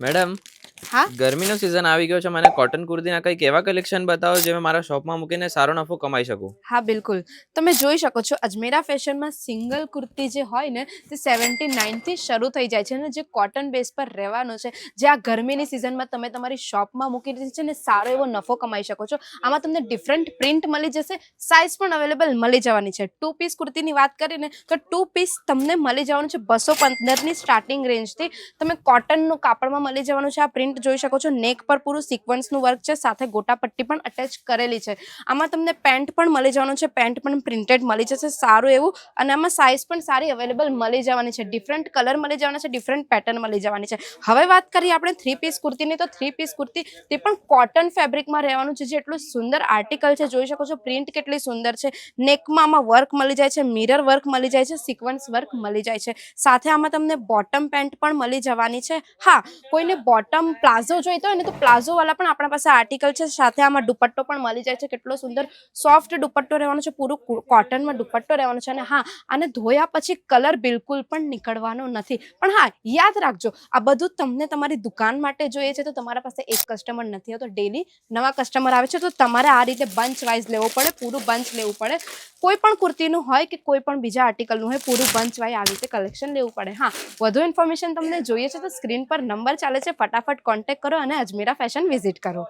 Madam, હા ગરમીનો season આવી ગયો છે. મને કોટન કુર્તીના કંઈક એવા કલેક્શન બતાવો જે મેં મારા શોપમાં મૂકીને સારો નફો કમાઈ શકું. હા બિલકુલ. તમે જોઈ શકો છો અજમેરા ફેશનમાં સિંગલ કુર્તી જે હોય ને તે 79થી શરૂ થઈ જાય છે અને જે કોટન બેઝ પર રહેવાનો છે, જે આ ગરમીની સિઝનમાં તમે તમારી શોપમાં મૂકી દીધી છે ને સારો એવો નફો કમાઈ શકો છો. આમાં તમને ડિફરન્ટ પ્રિન્ટ મળી જશે, સાઇઝ પણ અવેલેબલ મળી જવાની છે. 2 પીસ કુર્તીની વાત કરીએ ને તો 2 પીસ તમને મળી જવાનું છે 215ની સ્ટાર્ટિંગ રેન્જથી. તમે કોટનનું કાપડમાં મળી જવાનું છે. આ પ્રિન્ટ જોઈ શકો છો, નેક પર પૂરું સિક્વન્સનું વર્ક છે, સાથે ગોટા પટ્ટી પણ અટેચ કરેલી છે. આમાં તમને પેન્ટ પણ મળી જવાનું છે, પેન્ટ પણ પ્રિન્ટેડ મળી જશે સારું એવું, અને આમાં સાઇઝ પણ સારી અવેલેબલ મળી જવાની છે. ડિફરન્ટ કલર મળી જવાના છે, ડિફરન્ટ પેટર્ન મળી જવાની છે. હવે વાત કરીએ આપણે 3 પીસ કુર્તીની, તો 3 પીસ કુર્તી તે પણ કોટન ફેબ્રિકમાં રહેવાનું છે, જે એટલું સુંદર આર્ટિકલ છે. જોઈ શકો છો પ્રિન્ટ કેટલી સુંદર છે. નેકમાં આમાં વર્ક મળી જાય છે, મિરર વર્ક મળી જાય છે, સિક્વન્સ વર્ક મળી જાય છે. સાથે આમાં તમને બોટમ પેન્ટ પણ મળી જવાની છે. હા, કોઈને બોટમ પ્લાઝો જોઈતો હોય ને તો પ્લાઝો વાળા પણ આપણા પાસે આર્ટિકલ છે. સાથે આમાં દુપટ્ટો પણ મળી જાય છે. કેટલો સુંદર સોફ્ટ દુપટ્ટો રહેવાનો છે, પૂરું કોટનમાં દુપટ્ટો રહેવાનો છે. અને હા, આને ધોયા પછી કલર બિલકુલ પણ નીકળવાનો નથી. પણ હા, યાદ રાખજો, આ બધું તમને તમારી દુકાન માટે જોઈએ છે તો તમારા પાસે એક કસ્ટમર નથી હોતો, ડેલી નવા કસ્ટમર આવે છે, તો તમારે આ રીતે બંચ વાઇઝ લેવો પડે, પૂરું બંચ લેવું પડે. કોઈ પણ કુર્તીનું હોય કે કોઈ પણ બીજા આર્ટિકલનું હોય, પૂરું બંચ વાઇઝ આવી રીતે કલેક્શન લેવું પડે. હા, વધુ ઇન્ફોર્મેશન તમને જોઈએ છે તો સ્ક્રીન પર નંબર ચાલે છે, ફટાફટ કોન્ટેક્ટ કરો અને અજમેરા ફેશન વિઝિટ કરો.